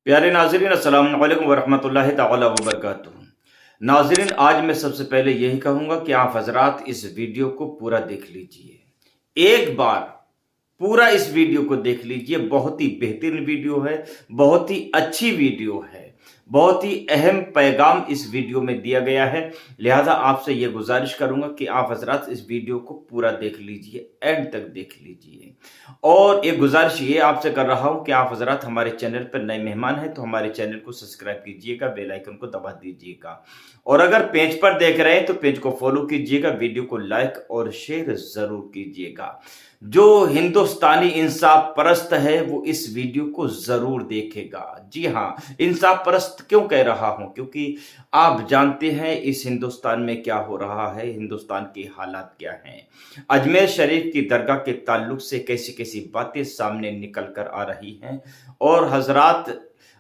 प्यारे नाज़रीन, अस्सलाम वालेकुम वरहमतुल्लाहि तआला वबरकातुहू। नाज़रीन, आज मैं सबसे पहले यही कहूँगा कि आप हज़रात इस वीडियो को पूरा देख लीजिए। एक बार पूरा इस वीडियो को देख लीजिए। बहुत ही बेहतरीन वीडियो है, बहुत ही अच्छी वीडियो है, बहुत ही अहम पैगाम इस वीडियो में दिया गया है। लिहाजा आपसे यह गुजारिश करूंगा कि आप हजरात इस वीडियो को पूरा देख लीजिए, एंड तक देख लीजिए। और एक गुजारिश ये आपसे कर रहा हूं कि आप हजरात हमारे चैनल पर नए मेहमान हैं तो हमारे चैनल को सब्सक्राइब कीजिएगा, बेल आइकन को दबा दीजिएगा। और अगर पेज पर देख रहे हैं तो पेज को फॉलो कीजिएगा, वीडियो को लाइक और शेयर जरूर कीजिएगा। जो हिंदुस्तानी इंसाफ परस्त है वो इस वीडियो को जरूर देखेगा। जी हाँ, इंसाफ परस्त क्यों कह रहा हूं? क्योंकि आप जानते हैं इस हिंदुस्तान में क्या हो रहा है, हिंदुस्तान की हालात क्या हैं। अजमेर शरीफ की दरगाह के ताल्लुक से कैसी कैसी बातें सामने निकल कर आ रही हैं। और हजरात,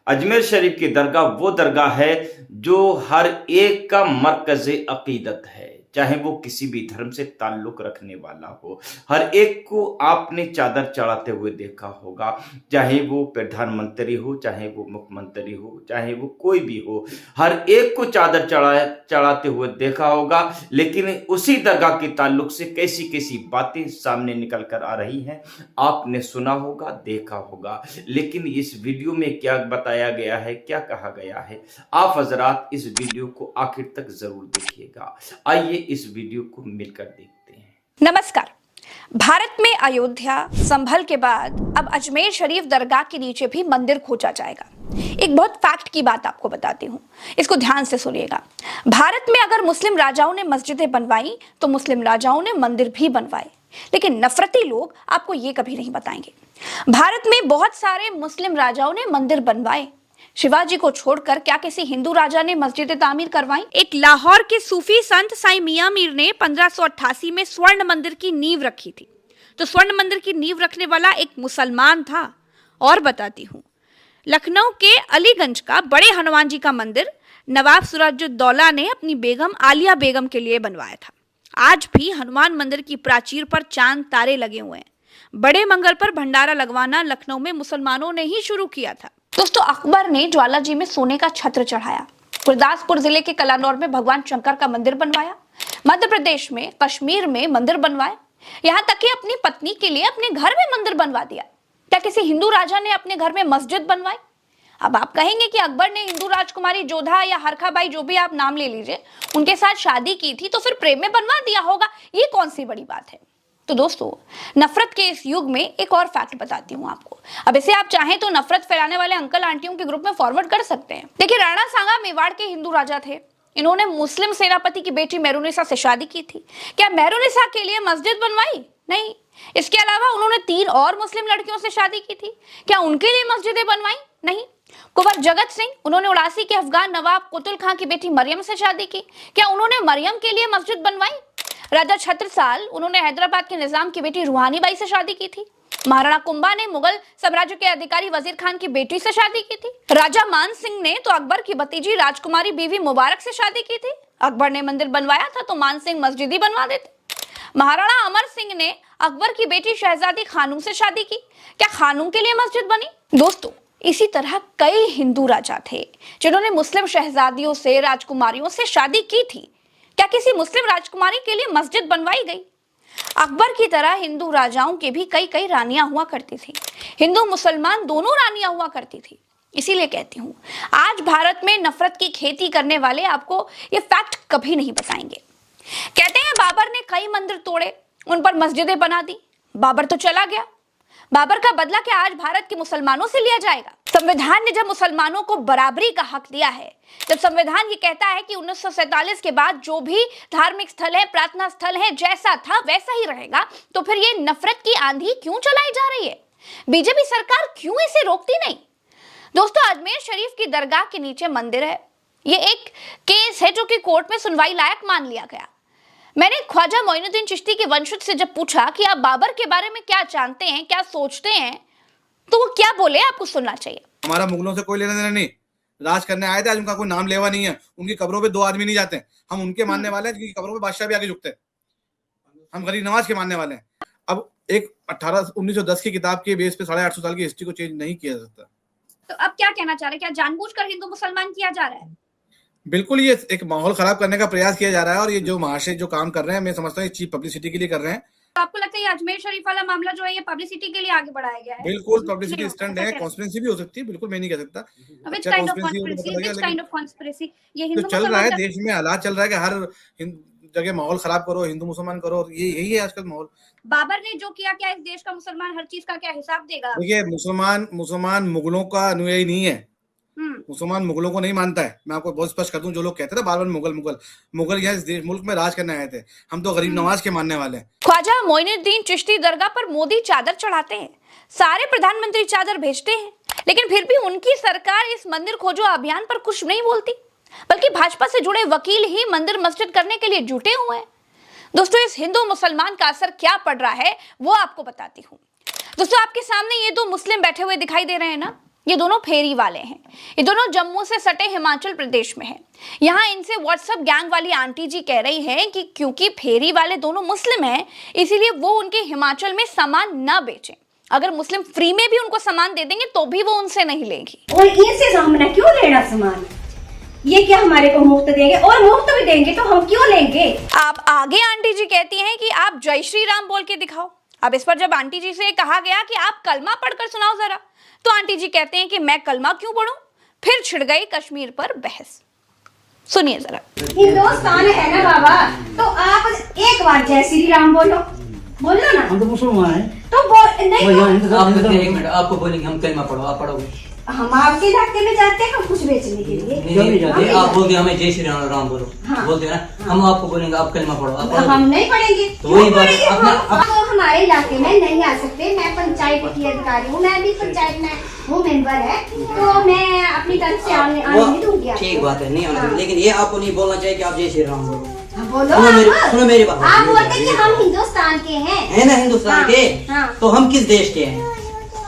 अजमेर शरीफ की दरगाह वो दरगाह है जो हर एक का मरकज़ अकीदत है, चाहे वो किसी भी धर्म से ताल्लुक रखने वाला हो। हर एक को आपने चादर चढ़ाते हुए देखा होगा, चाहे वो प्रधानमंत्री हो, चाहे वो मुख्यमंत्री हो, चाहे वो कोई भी हो, हर एक को चादर चढ़ाते हुए देखा होगा। लेकिन उसी दरगाह के ताल्लुक से कैसी कैसी बातें सामने निकल कर आ रही हैं, आपने सुना होगा, देखा होगा। लेकिन इस वीडियो में क्या बताया गया है, क्या कहा गया है, आप हजरात इस वीडियो को आखिर तक जरूर देखिएगा। आइए इस वीडियो को मिलकर देखते हैं। नमस्कार। भारत में अयोध्या संभल के बाद अब अजमेर शरीफ दरगाह के नीचे भी मंदिर खोजा जाएगा। एक बहुत फैक्ट की बात आपको बताती हूँ, इसको ध्यान से सुनिएगा। भारत में अगर मुस्लिम राजाओं ने मस्जिदें बनवाई तो मुस्लिम राजाओं ने मंदिर भी बनवाए, लेकिन नफरती लोग आपको ये कभी नहीं बताएंगे। भारत में बहुत सारे मुस्लिम राजाओं ने मंदिर बनवाए, शिवाजी को छोड़कर क्या किसी हिंदू राजा ने मस्जिदें तामीर करवाई? एक लाहौर के सूफी संत साईं मियां मीर ने 1588 में स्वर्ण मंदिर की नींव रखी थी। तो स्वर्ण मंदिर की नींव रखने वाला एक मुसलमान था। और बताती हूँ, लखनऊ के अलीगंज का बड़े हनुमान जी का मंदिर नवाब सिराजुद्दौला ने अपनी बेगम आलिया बेगम के लिए बनवाया था। आज भी हनुमान मंदिर की प्राचीर पर चांद तारे लगे हुए हैं। बड़े मंगल पर भंडारा लगवाना लखनऊ में मुसलमानों ने ही शुरू किया था। दोस्तों, अकबर ने ज्वाला जी में सोने का छत्र चढ़ाया। गुरदासपुर जिले के कलानौर में भगवान शंकर का मंदिर बनवाया। मध्य प्रदेश में कश्मीर में मंदिर बनवाए। यहाँ तक कि अपनी पत्नी के लिए अपने घर में मंदिर बनवा दिया। क्या किसी हिंदू राजा ने अपने घर में मस्जिद बनवाई? अब आप कहेंगे कि अकबर ने हिंदू राजकुमारी जोधा या हरखाबाई, जो भी आप नाम ले लीजिए, उनके साथ शादी की थी तो फिर प्रेम में बनवा दिया होगा। ये कौन सी बड़ी बात है? तो दोस्तों, नफरत के इस युग में एक और फैक्ट बताती हूँ आपको। अब इसे आप चाहें तो नफरत फैलाने वाले अंकल आंटियों के ग्रुप में फॉरवर्ड कर सकते हैं। देखिए, राणा सांगा मेवाड़ के हिंदू राजा थे। इन्होंने मुस्लिम सेनापति की बेटी मेहरुनिसा से शादी की थी। क्या मेहरुनिसा के लिए मस्जिद बनवाई? नहीं। इसके अलावा उन्होंने 3 और मुस्लिम लड़कियों से शादी की थी। क्या उनके लिए मस्जिदें बनवाई? नहीं। कुंवर जगत सिंह, उन्होंने 89 के अफगान नवाब कुतुल खां की बेटी मरियम से शादी की। क्या उन्होंने मरियम के लिए मस्जिद बनवाई? राजा छत्रसाल, उन्होंने हैदराबाद के निजाम की बेटी रूहानी बाई से शादी की थी। महाराणा कुंभा ने मुगल साम्राज्य के अधिकारी वजीर खान की बेटी से शादी की थी। राजा मान सिंह ने तो अकबर की भतीजी राजकुमारी बीवी मुबारक से शादी की थी। अकबर ने मंदिर बनवाया था तो मान सिंह मस्जिद ही बनवा देते। महाराणा अमर सिंह ने अकबर की बेटी शहजादी खानूम से शादी की। क्या खानूम के लिए मस्जिद बनी? दोस्तों, इसी तरह कई हिंदू राजा थे जिन्होंने मुस्लिम शहजादियों से, राजकुमारियों से शादी की थी। क्या किसी मुस्लिम राजकुमारी के लिए मस्जिद बनवाई गई? अकबर की तरह हिंदू राजाओं के भी कई कई रानियां हुआ करती थी। हिंदू मुसलमान दोनों रानियां हुआ करती थी। इसीलिए कहती हूँ, आज भारत में नफरत की खेती करने वाले आपको ये फैक्ट कभी नहीं बताएंगे। कहते हैं बाबर ने कई मंदिर तोड़े, उन पर मस्जिदें बना दी। बाबर तो चला गया। बाबर का बदला क्या आज भारत के मुसलमानों से लिया जाएगा? संविधान ने जब मुसलमानों को बराबरी का हक दिया है, जब संविधान ये कहता है कि 1947 के बाद जो भी धार्मिक स्थल है, प्रार्थना स्थल है, जैसा था वैसा ही रहेगा, तो फिर ये नफरत की आंधी क्यों चलाई जा रही है? बीजेपी सरकार क्यों इसे रोकती नहीं? दोस्तों, अजमेर शरीफ की दरगाह के नीचे मंदिर है। ये एक केस है जो कि कोर्ट में सुनवाई लायक मान लिया गया। मैंने ख्वाजा मोइनुद्दीन चिश्ती के वंशज से जब पूछा कि आप बाबर के बारे में क्या जानते हैं, क्या सोचते हैं, तो वो क्या बोले, आपको सुनना चाहिए। हमारा मुगलों से कोई लेना देना नहीं, राज करने आए थे। आज उनका कोई नाम लेवा नहीं है। उनकी कब्रों पे 2 आदमी नहीं जाते। हम उनके मानने वाले हैं जिनकी कब्रों पे बादशाह भी आगे झुकते हैं। हम गरीब नवाज के मानने वाले हैं। अब एक 1910 की किताब के बेस पे 850 साल की हिस्ट्री को चेंज नहीं किया जा सकता। तो अब क्या कहना चाह रहे हैं, क्या जानबूझकर हिंदू मुसलमान किया जा रहा है? बिल्कुल, ये एक माहौल खराब करने का प्रयास किया जा रहा है, और ये जो महाशय जो काम कर रहे हैं, मैं समझता हूँ चीप पब्लिसिटी के लिए कर रहे हैं। तो आपको लगता है ये अजमेर शरीफ वाला मामला जो है ये पब्लिसिटी के लिए आगे बढ़ाया गया है? बिल्कुल पब्लिसिटी स्टंट है, कॉन्स्पिरेसी भी हो सकती है, बिल्कुल मैं नहीं कह सकता। Which अच्छा kind of कॉन्स्पिरेसी हो तो conspiracy? पता लगेगा, Which लेकिन kind of conspiracy? ये जो हिंदू चल रहा है मुसलमान देश में, हालात चल रहा है कि हर जगह माहौल खराब करो, हिंदू मुसलमान करो, और ये यही है आजकल माहौल। बाबर ने जो किया, क्या इस देश का मुसलमान हर चीज का क्या हिसाब देगा? देखिए, मुसलमान मुगलों का अनुयायी नहीं है, मुसलमान मुगलों को नहीं मानता है। मैं आपको बहुत स्पष्ट कर दूं, जो लोग कहते थे बार बार मुगल यहाँ इस मुल्क में राज करने आए थे, हम तो गरीब नवाज के मानने वाले हैं। ख्वाजा मोइनुद्दीन चिश्ती दरगाह पर मोदी चादर चढ़ाते हैं, सारे प्रधानमंत्री चादर भेजते हैं, लेकिन फिर भी उनकी सरकार इस मंदिर खोजो अभियान पर कुछ नहीं बोलती, बल्कि भाजपा से जुड़े वकील ही मंदिर मस्जिद करने के लिए जुटे हुए हैं। दोस्तों, इस हिंदू मुसलमान का असर क्या पड़ रहा है वो आपको बताती हूँ। दोस्तों, आपके सामने ये दो मुस्लिम बैठे हुए दिखाई दे रहे हैं ना, ये दोनों फेरी वाले हैं। ये दोनों जम्मू से सटे हिमाचल प्रदेश में हैं। यहाँ इनसे व्हाट्सएप गैंग वाली आंटी जी कह रही हैं कि क्योंकि फेरी वाले दोनों मुस्लिम हैं, इसीलिए वो उनके हिमाचल में सामान ना बेचें। अगर मुस्लिम फ्री में भी उनको सामान दे देंगे तो भी वो उनसे नहीं लेंगी। और इनसे हमने क्यों लेना सामान? ये क्या हमारे को मुफ्त देंगे? और मुफ्त भी देंगे तो हम क्यों लेंगे? आप आगे आंटी जी कहती हैं कि आप जय श्री राम बोल के दिखाओ। अब इस पर जब आंटी जी से कहा गया कि आप कलमा पढ़कर सुनाओ जरा, तो आंटी जी कहते हैं कि मैं कलमा क्यों पढ़ूं? फिर छिड़ गई कश्मीर पर बहस। सुनिए जरा। हिंदुस्तान है ना बाबा, तो आप एक बार जय श्री राम बोलो ना। हम तो मुसलमान हैं। तो नहीं, एक मिनट, आपको बोलेंगे हम कलमा पढ़ो, आप पढ़ोगे? हम आपके इलाके में जाते हैं कुछ बेचने के लिए। नहीं, आप बोलते हमें जय श्री राम बोलो, हाँ। बोलते हैं ना, हम आपको बोलेंगे आप कलमा पढ़ो, आप पढ़ोगे? हम नहीं पढ़ेंगे। तो वही बात पढ़ेंगे? अपना तो हमारे इलाके में नहीं आ सकते। मैं पंचायत की अधिकारी हूँ, मैं भी पंचायत में हूँ, मेंबर है, तो मैं अपनी तरफ से आने नहीं दूंगी। ठीक बात है, नहीं आना, लेकिन ये आपको नहीं बोलना चाहिए कि आप जय श्री राम बोलो। बोलो, सुनो मेरी बात। आप बोलते कि हम हिंदुस्तान के हैं, है ना, हिंदुस्तान के, तो हम किस देश के हैं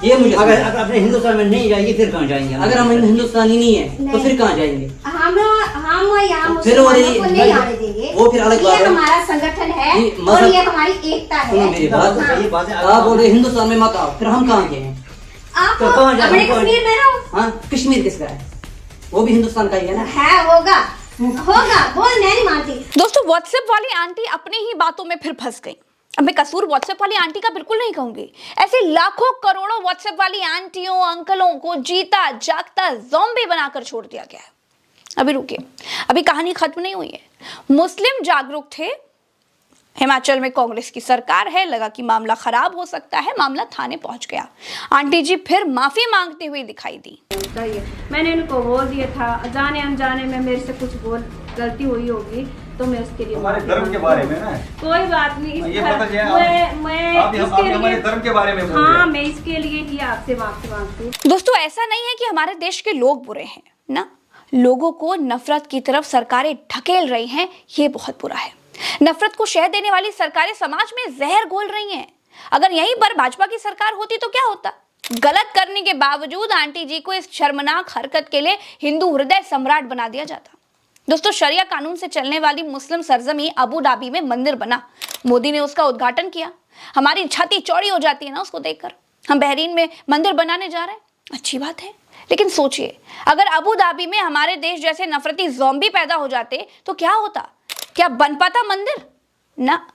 ये मुझे अगर अपने हिंदुस्तान में नहीं जाएंगे फिर कहाँ जाएंगे? अगर हम हिंदुस्तानी नहीं है तो फिर कहाँ जाएंगे? हम यहाँ फिर मुसलमानों को नहीं आने देंगे। वो फिर अलग बात ये है। हमारा संगठन है ये और ये हमारी एकता है। मेरी बात, सही बात है। आप बोल रहे हिंदुस्तान में मत आओ, फिर हम कहाँ के हैं? आप तो कहाँ जाएं? अपने कश्मीर में रहो। हाँ, कश्मीर किसका है? वो भी हिंदुस्तान का ही है ना। है, होगा बोल, मैं नहीं मानती। दोस्तों, व्हाट्सएप वाली आंटी अपनी ही बातों में फिर फंस गई। अब मैं कसूर व्हाट्सएप वाली आंटी का बिल्कुल नहीं कहूंगी। ऐसे लाखों करोड़ों व्हाट्सएप वाली आंटियों अंकलों को जीता जागता ज़ॉम्बी बनाकर छोड़ दिया गया है। अभी रुकिए, अभी कहानी खत्म नहीं हुई है। मुस्लिम जागरूक थे, हिमाचल में कांग्रेस की सरकार है, लगा कि मामला खराब हो सकता है, मामला थाने पहुंच गया। आंटी जी फिर माफी मांगते हुए दिखाई दी। मैंने उनको बोल दिया था, जाने अनजाने में मेरे से कुछ गलती हुई होगी तो मैं उसके लिए हमारे धर्म के बारे में ना कोई बात नहीं। ये पता चला मैं आप हमारे धर्म के बारे में बोल रहे हैं। हाँ, मैं इसके लिए ही आपसे माफी मांगती हूँ। दोस्तों, ऐसा नहीं है कि हमारे देश के लोग बुरे हैं ना, लोगों को नफरत की तरफ सरकारें ढकेल रही हैं, ये बहुत बुरा है। नफरत को शह देने वाली सरकारें समाज में जहर घोल रही हैं। अगर यहीं पर भाजपा की सरकार होती तो क्या होता? गलत करने के बावजूद आंटी जी को इस शर्मनाक हरकत के लिए हिंदू हृदय सम्राट बना दिया जाता। दोस्तों, शरिया कानून से चलने वाली मुस्लिम सरजमी अबू धाबी में मंदिर बना, मोदी ने उसका उद्घाटन किया। हमारी छाती चौड़ी हो जाती है ना उसको देखकर। हम बहरीन में मंदिर बनाने जा रहे हैं, अच्छी बात है, लेकिन सोचिए अगर अबू धाबी में हमारे देश जैसे नफरती ज़ॉम्बी पैदा हो जाते तो क्या होता? क्या बन पाता मंदिर? ना,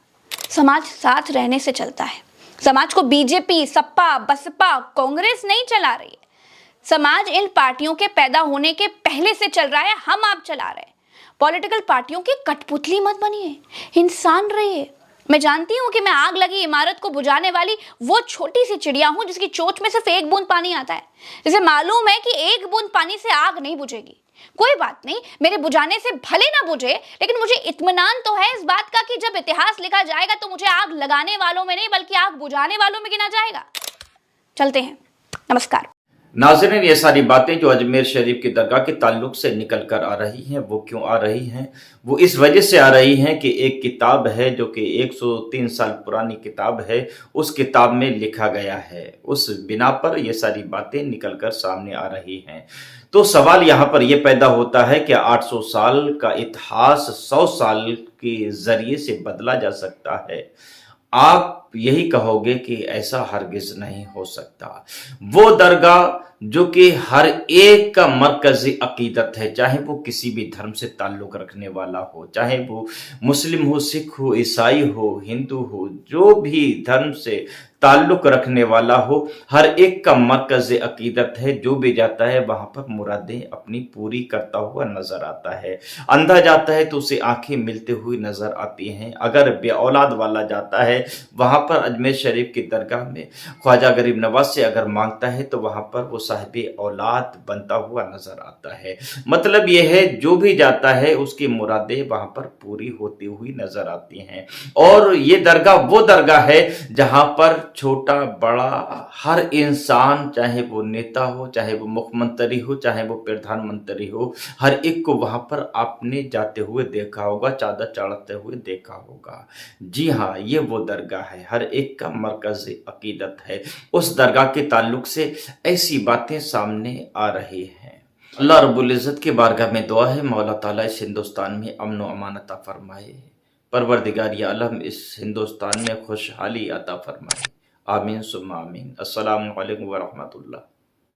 समाज साथ रहने से चलता है। समाज को बीजेपी, सपा, बसपा, कांग्रेस नहीं चला रही है। समाज इन पार्टियों के पैदा होने के पहले से चल रहा है, हम आप चला रहे हैं। पॉलिटिकल पार्टियों की कठपुतली मत बनिए, इंसान रहिए। मैं जानती हूं कि मैं आग लगी इमारत को बुझाने वाली वो छोटी सी चिड़िया हूं जिसकी चोंच में सिर्फ एक बूंद पानी आता है। जिसे मालूम है कि एक बूंद पानी से आग नहीं बुझेगी। कोई बात नहीं, मेरे बुझाने से भले ना बुझे, लेकिन मुझे इत्मीनान तो है इस बात का कि जब इतिहास लिखा जाएगा तो मुझे आग लगाने वालों में नहीं बल्कि आग बुझाने वालों में गिना जाएगा। चलते हैं, नमस्कार। नाज़रीन, ये सारी बातें जो अजमेर शरीफ की दरगाह के ताल्लुक से निकल कर आ रही हैं, वो क्यों आ रही हैं? वो इस वजह से आ रही हैं कि एक किताब है जो कि 103 साल पुरानी किताब है, उस किताब में लिखा गया है। उस बिना पर ये सारी बातें निकल कर सामने आ रही हैं। तो सवाल यहाँ पर यह पैदा होता है कि 800 साल का इतिहास 100 साल के जरिए से बदला जा सकता है। आप यही कहोगे कि ऐसा हरगिज नहीं हो सकता। वो दरगाह जो कि हर एक का मरकजी अकीदत है, चाहे वो किसी भी धर्म से ताल्लुक रखने वाला हो, चाहे वो मुस्लिम हो, सिख हो, ईसाई हो, हिंदू हो, जो भी धर्म से ताल्लुक रखने वाला हो, हर एक का मरकज अकीदत है। जो भी जाता है वहां पर मुरादें अपनी पूरी करता हुआ नजर आता है। अंधा जाता है तो उसे आंखें मिलते हुए नजर आती हैं। अगर बे औलाद वाला जाता है वहां पर अजमेर शरीफ की दरगाह में ख्वाजा गरीब नवाज से अगर मांगता है तो वहां पर वो साहिब औलाद बनता हुआ नजर आता है। मतलब यह है जो भी जाता है उसकी मुरादें वहां पर पूरी होती हुई नजर आती हैं। और ये दरगाह वो दरगाह है जहां पर छोटा बड़ा हर इंसान, चाहे वो नेता हो, चाहे वो मुख्यमंत्री हो, चाहे वो प्रधानमंत्री हो, हर एक को वहां पर आपने जाते हुए देखा होगा, चादर चढ़ाते हुए देखा होगा। जी हाँ, ये वो दरगाह है, हर एक का मरकज अकीदत है। उस दरगाह के ताल्लुक से ऐसी बातें सामने आ रही हैं। अल्लाह रब्बुल इज़्ज़त की बारगाह में दुआ है, मौला ताला इस हिंदुस्तान में अमन व अमान अता फरमाए। परवरदिगार या आलम इस हिंदुस्तान में खुशहाली अता फरमाए। आमीन सुम्मा आमीन। अस्सलामु अलैकुम व रहमतुल्लाह।